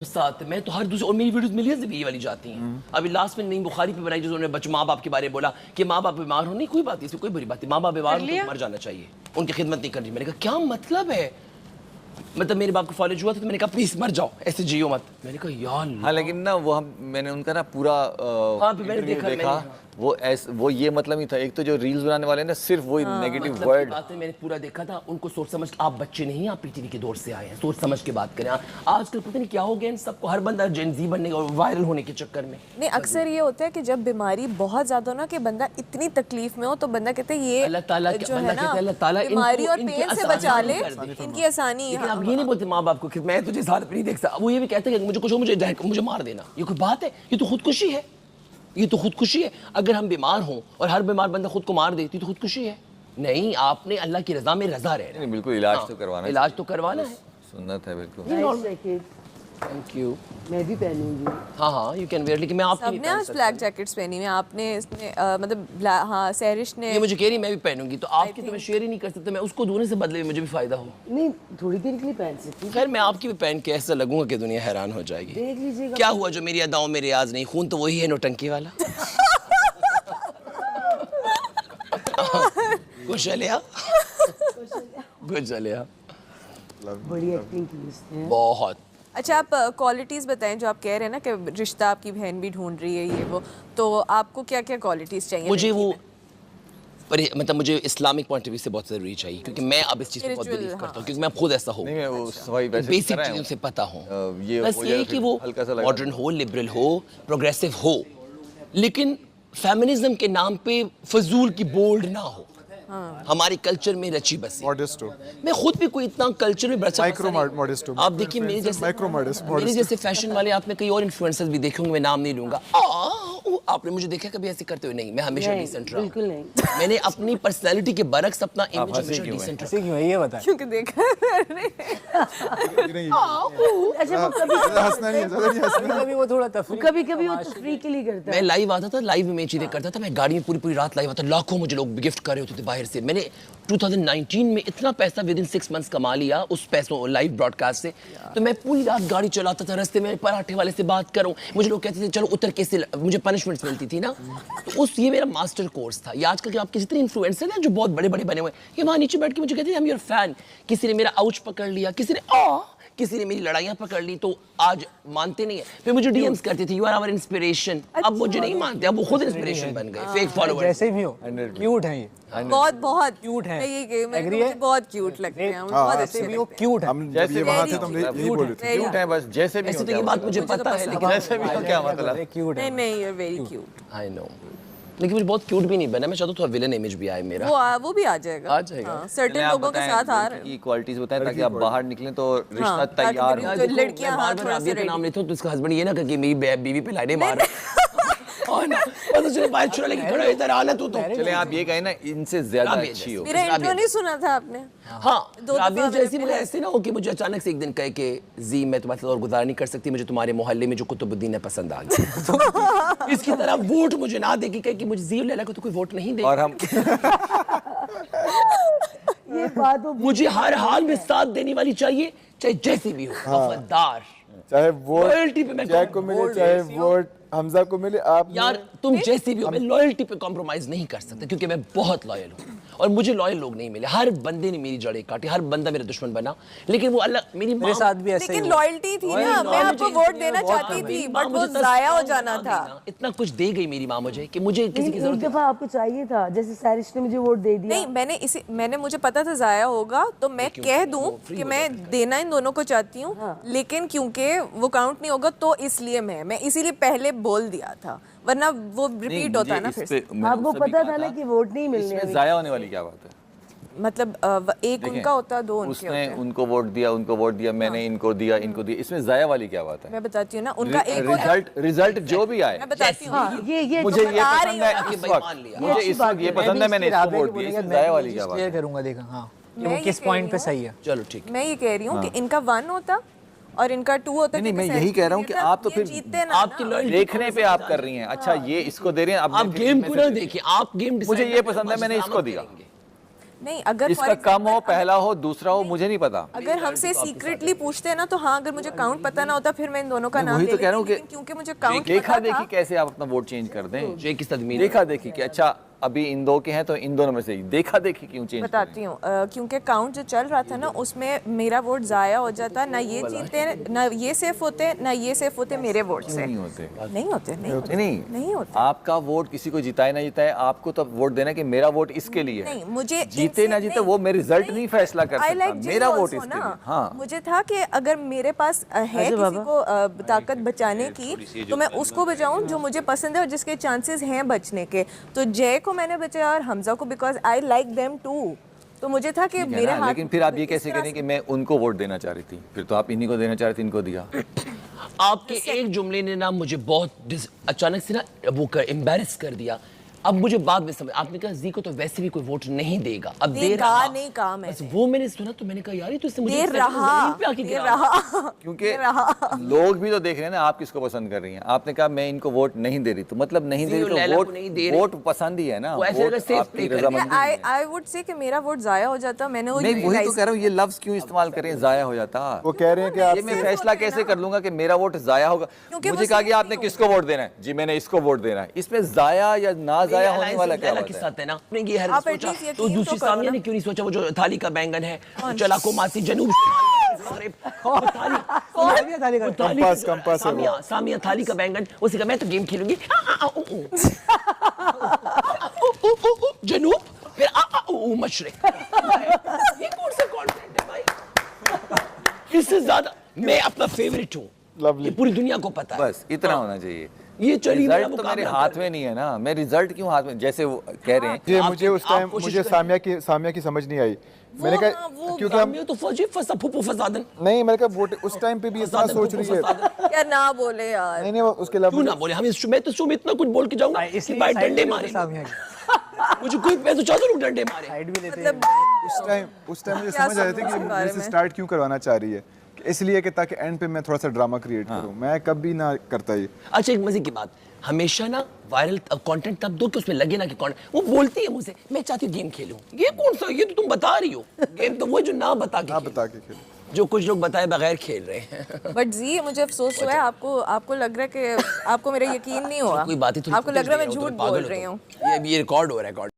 साथ मैं तो हर दूसरे और मेरी वीडियोस मिलियंस भी ये वाली जाती हैं। अभी लास्ट में नईम बुखारी पे बनाई जिसने बच्चे माँ बाप के बारे में बोला कि माँ बाप बीमार हो, नहीं कोई बात नहीं, इसमें कोई बुरी बात नहीं, माँ बाप बीमार हो तो मर जाना चाहिए, उनकी खिदमत नहीं करनी। मैंने कहा क्या मतलब है, मतलब मेरे बाप को फॉलेज हुआ था तो मैंने कहा प्लीज मर जाओ, ऐसे जियो मत। मैंने कहा यार हाँ, लेकिन ना वो मैंने उनका ना पूरा मैंने देखा वो ये मतलब नहीं था। एक तो जो रील्स बनाने वाले ना सिर्फ वो नेगेटिव मतलब वर्ड बातें मैंने पूरा देखा था, उनको सोच समझ, आप बच्चे नहीं, आप पीटीवी के दौर से आए हैं, सोच समझ के बात करें। आजकल पता नहीं क्या हो गया इन सबको, हर बंदा जेनजी बनने और वायरल होने के चक्कर में। नहीं, अक्सर ये होता है कि जब बीमारी बहुत ज्यादा हो ना कि बंदा इतनी तकलीफ में हो तो बंदा कहते हैं ये अल्लाह ताला जो है ना बीमारी और पेन से बचा ले, इनकी आसानी। लेकिन आप ये नहीं बोलते माँ बाप को कि मैं तुझे इस हालत में नहीं देख सकता, वो ये भी कहते हैं कि मुझे कुछ हो, मुझे मार देना। ये कोई बात है? ये तो खुदकुशी है, ये तो खुदकुशी है। अगर हम बीमार हों और हर बीमार बंदा खुद को मार देती तो खुदकुशी है। नहीं, आपने अल्लाह की रजा में रजा रहे नहीं, बिल्कुल इलाज तो करवाना है, इलाज तो करवाना है, सुन्नत है बिल्कुल। Thank you. मैं भी पहनूंगी। हाँ यू कैन वेयर, लेकिन मैं आपकी सबने आज ब्लैक जैकेट्स पहनी हुई, आपने इसमें मतलब हाँ सहरिश ने ये मुझे कह रही मैं भी पहनूंगी, तो आपकी तो मैं शेयर ही नहीं कर सकता, मैं उसको दूसरे से बदले में मुझे भी फायदा हो। नहीं, थोड़ी देर के लिए पहन सकती हूँ। खैर मैं आपकी भी पहन के ऐसा लगूंगा कि दुनिया हैरान हो जाएगी। देख लीजिएगा क्या हुआ जो मेरी अदाओं में रियाज नहीं, खून तो वही है नौटंकी वाला। कुछ चलिया बड़ी एक्टिंग की इसने। बहुत। अच्छा, आप क्वालिटीज़ बताएं जो आप कह रहे हैं ना कि रिश्ता आपकी बहन भी ढूंढ रही है ये वो, तो आपको क्या क्या क्वालिटीज़ चाहिए? मुझे वो मतलब मुझे इस्लामिक पॉइंट ऑफ व्यू से बहुत ज़रूरी चाहिए, क्योंकि मैं अब इस चीज़ को बहुत बिलीव करता हूँ, क्योंकि मैं खुद ऐसा हूँ, बेसिक चीज़ों से पता हूँ। बस ये कि वो मॉडर्न हो, लिबरल हो, प्रोग्रेसिव हो, लेकिन फेमिनिज्म के नाम पे फजूल की बोल्ड ना हो। हमारे कल्चर में रची बसी। मॉडेस्ट हो। मैं खुद भी कोई इतना कल्चर में बचा माइक्रो मॉडेस्ट हो। आप देखिए मेरे जैसे फैशन वाले आपने कई और इन्फ्लुएंसर्स भी देखे होंगे, मैं नाम नहीं लूंगा। आपने मुझे देखा कभी ऐसे करते हुए? नहीं, मैं हमेशा डिसेंट रहा। बिल्कुल नहीं। मैंने अपनी पर्सनालिटी के बरक्स अपना इमेज हमेशा डिसेंट रखा। क्यों है ये बता? क्योंकि देखा अच्छा, वो हंसना नहीं है, ज़्यादा नहीं हंसना। कभी वो थोड़ा तफरीह कभी कभी वो तफरीह के लिए करता मैं है। लाइव आता था, लाइव में मैं चीजें करता था, मैं गाड़ी में पूरी पूरी रात लाइव आता, लाखों मुझे लोग गिफ्ट कर रहे होते थे बाहर से। मैंने 2019 में इतना पैसा विद इन 6 मंथ्स कमा लिया उस पैसों लाइव ब्रॉडकास्ट से। तो मैं पूरी रात गाड़ी चलाता था, रास्ते में पराठे वाले से बात करूं, मुझे लोग कहते थे चलो उतर के से, मुझे पनिशमेंट्स मिलती थी ना, तो उस ये मेरा मास्टर कोर्स था। ये आजकल के आपके जितने इन्फ्लुएंसर हैं जो बहुत बड़े बड़े बने हुए हैं, ये वहाँ नीचे बैठ के मुझे कहते थे आई एम योर फैन। किसी ने मेरा आउच पकड़ लिया, किसी ने मेरी लड़ाइयाँ पकड़ ली, तो आज मानते नहीं है। फिर मुझे डीएम्स करते थे यू आर आवर इंस्पिरेशन। अब मुझे नहीं मानते, अब वो खुद इंस्पिरेशन बन गए, फेक फॉलोअर्स। जैसे भी हो क्यूट है ये, बहुत बहुत क्यूट है। मुझे बहुत क्यूट लगते हैं, बहुत अच्छे भी वो क्यूट है। हम जब ये वहाँ थे तो हम यही बोल रहे थे। क्यूट है बस, जैसे भी ऐसे तो ये बात मुझे पता है, लेकिन जैसे भी हो क्या मतलब। क्यूट है। नहीं, you're very cute। I know, लेकिन मुझे बहुत क्यूट भी नहीं बना, मैं चाहता हूँ थोड़ा विलन इमेज भी आए मेरा। वो भी आ जाएगा, आ जाएगा। सर्टेन लोगों के साथ आ रहे हैं। की क्वालिटीज बताएं ताकि आप बाहर निकलें तो रिश्ता ताकि तैयार हो। तो लड़कियां बार बार राबिया का नाम लेता हूँ तो इसका हस्बैंड ये ना कहे कि मेरी बीवी पे लाइनें मार और ना बस चलो बाहर छुड़ा लेके खड़ा इधर आना तू तो। चले आप ये कहें ना इनसे ज्यादा राबिया अच्छी हो। मेरा इंट्रो नहीं सुना था आपने? हाँ, दो राबिया दफा जैसी मैंने मुझे ऐसे ना हो कि मुझे अचानक से एक दिन कहे कि जी मैं तुम्हारे साथ और गुजारा नहीं कर सकती, मुझे तुम्हारे मोहल्ले में जो कुतुबुद्दीन है पसंद आ गया। इसकी तरह वोट मुझे ना दे कि कहे कि मुझे जी लैला को तो कोई वोट नहीं दे। और हम ये बात वो मुझे हर हाल में साथ देने वाली चाहिए, चाहे जैसी भी हो, वफादार। चाहे Loyalty पे मैं वोट जैक को मिले, चाहे वोट हमजा को मिले, आप यार तुम जैसी भी हो, मैं लॉयल्टी पे कॉम्प्रोमाइज नहीं कर सकता, क्योंकि मैं बहुत लॉयल हूँ और मुझे लॉयल लोग नहीं मिले। हर बंदे ने मेरी जड़ें काटी, हर बंदा मेरा दुश्मन बना, लेकिन वो अल्लाह मेरी मेरे साथ भी ऐसे ही लेकिन हुआ। लॉयल्टी थी ना, मैं आपको वोट देना चाहती थी बट वो जाया हो जाना था। इतना कुछ दे गई मेरी माँ मुझे कि मुझे किसी की एक जरूरत दफा आपको चाहिए था, जैसे सारिश ने मुझे वोट दे दिया। नहीं, मैंने मुझे पता था जाया होगा तो मैं कह दूं कि मैं देना इन दोनों को चाहती हूँ, लेकिन क्योंकि वो काउंट नहीं होगा तो इसलिए मैं इसीलिए पहले बोल दिया था, वरना वो रिपीट होता है ना फिर से। आपको पता था ना कि वोट नहीं मिलने इसमें जाया होने वाली क्या बात है? मतलब एक उनका होता, दो उनके उसने होते हैं। उनको वोट दिया, मैंने इनको दिया, इसमें जाया वाली क्या बात है? मैं बताती हूँ ना, उनका एक होता, रिजल्ट जो भी आए, मैं बताती हूँ। ये मुझे ये बता पसंद रही है हूँ इस वक्त, मुझे इस वक्त ये पसंद है, मैंने इसको वोट दिया, इसमें जाया वाली क्या बात क्लियर है? करूंगा, देखा हाँ कि मैं वो ये किस कह पॉइंट रही पे हूँ। सही है। चलो ठीक। मैं ये कह रही हूँ कि इनका 1 होता और इनका 2 होता। नहीं, मैं क्योंकि यही कह रहा हूँ कि ये आप तो ये फिर जीतते ना आपकी ना। लॉयल्टी देखने पे आप कर रही हैं। अच्छा ये इसको दे रहे हैं, अब आप गेम को ना देखिए, आप गेम मुझे ये पसंद है, मैंने इसको दिया। नहीं, अगर for इसका कम हो, example, पहला हो, दूसरा हो, मुझे नहीं पता। अगर हमसे सीक्रेटली पूछते हैं ना तो हाँ, अगर मुझे काउंट पता ना होता फिर मैं इन दोनों का मैं नाम वही ले तो कह रहा हूँ लेती, कि लेकिन क्योंकि मुझे काउंट देखा पता देखी था। कैसे आप अपना वोट चेंज कर दें? जे की तदमीन देखा देखी कि अच्छा अभी इन दो के हैं तो इन दोनों में से देखा देखी क्यों चेंज बताती हूँ, क्योंकि काउंट जो चल रहा था ना उसमें मेरा वोट जाया हो जाता, ना ये जीतते ना ये सेफ होते, ना ये सेफ होते मेरे वोट से। नहीं होते? नहीं होते, नहीं होते, नहीं नहीं होते। आपका वोट किसी को जिताए ना जिताए, आपको तो वोट देना कि मेरा वोट इसके लिए है। नहीं, मुझे जीते ना जीते वो मेरे रिजल्ट नहीं फैसला कर I सकता, like मेरा Jill वोट also इसके ना। लिए। हाँ, मुझे था कि अगर मेरे पास है किसी को ताकत बचाने की तो मैं उसको बचाऊं जो मुझे पसंद है और जिसके चांसेस हैं बचने के। तो जय को मैंने बचाया और हमजा को, because I like them too. तो मुझे था कि ठीक है मेरे ना, हाथ लेकिन फिर आप ये इस कैसे तरह करें कि मैं उनको वोट देना चाह रही थी, फिर तो आप इन्हीं को देना चाह रही थी, इनको दिया। आपके एक जुमले ने ना मुझे बहुत अचानक से ना वो एम्बैरेस कर दिया। अब मुझे बाद में समझ, आपने कहा जी को तो वैसे भी कोई वोट नहीं देगा, अब दे देगा, रहा। नहीं कहा मैंने। बस वो मैंने सुना तो मैंने कहा यार ये तो इससे मुझे दे जमीन रहा, पे आके दे गिरा। रहा। क्योंकि लोग भी तो देख रहे हैं ना आप किसको पसंद कर रही हैं। आपने कहा मैं इनको वोट नहीं दे रही, तो मतलब नहीं दे जी, रही लैला तो को नहीं दे रही। वोट पसंद ही है ना, वो ऐसे वोट अगर safe आपकी play कर रजामंदी नहीं है। आई वुड से कि मेरा वोट जाया हो जाता, मैंने वो नहीं वही तो realize कह रहा हूँ, ये लफ्ज क्यों इस्तेमाल करें जाया हो जाता। वो कह रहे हैं कि आप ये मैं फैसला कैसे कर लूंगा कि मेरा वोट जाया होगा? क्योंकि मुझे वो कहा कि safe आपने नहीं किसको वोट देना है, जी मैंने इसको वोट देना है। इसमें जाया या ना जाया होने वाला क्या लैला बात के है? साथ है ना, आपने ये हर आप सोचा at least तो यकीन दूसरी तो करो सामिया ना। ने क्यों नहीं सोचा वो जो थाली का बैंगन है, चला को मासी जनूब कंपास है वो। सामिया थाली का बैंगन, उसे कहा मैं तो गेम खेलूंगी जनूब फिर मशरिक। ये कौन सा कंटेंट है भाई? इससे ज्यादा मैं अपना फेवरेट हूँ, Lovely. ये पूरी दुनिया को पता है। बस इतना होना चाहिए। ये चलिए मेरा रिजल्ट तो मेरे मुकाबला हाथ कर। में नहीं है ना, मैं रिजल्ट क्यों हाथ में, जैसे वो कह रहे हैं। ये आप- मुझे उस आप टाइम कोशिश मुझे करें। सामिया की समझ नहीं आई। वो मैंने हाँ, कहा वो क्योंकि हम सामिया तो फौजी फसा फुप्पू फसादन नहीं, मैंने कहा वोट उस टाइम पे भी इतना फसादन, सोच फुप्पू रही है। फसादन। क्या ना बोले यार। नहीं वो उसके अलावा क्यों ना बोले, हम इस मैं तो शो में इतना कुछ बोल के जाऊंगा कि इसलिए भाई साइड डंडे भी मारे लेते सामिया की, मुझे कोई, मैं तो चाहता हूँ लोग डंडे मारे। साइड भी लेते हैं। मतलब उस टाइम मुझे क्या समझ आया था समझ कि इस बारे मुझे में? स्टार्ट क्यों करवाना चाह रही है, कि इसलिए कि ताकि एंड पे मैं थोड़ा सा ड्रामा क्रिएट करूं। मैं कभी ना करता ये। अच्छा एक मजे की बात, हमेशा ना वायरल कंटेंट तब दो कि उसमें लगे ना कि कंटेंट, वो बोलती है मुझसे मैं चाहती हूँ गेम खेलूं। ये कौन सा, ये तो तुम बता रही हो गेम तो वो जो ना बता के ना खेलो। बता के खेलो। जो कुछ लोग बताए बगैर खेल रहे हैं। बट जी मुझे अफसोस हुआ है, आपको लग रहा है कि आपको मेरा यकीन नहीं हुआ, कोई बात ही, आपको लग रहा है मैं झूठ बोल रही हूँ। ये रिकॉर्ड हो रहा है, रिकॉर्ड।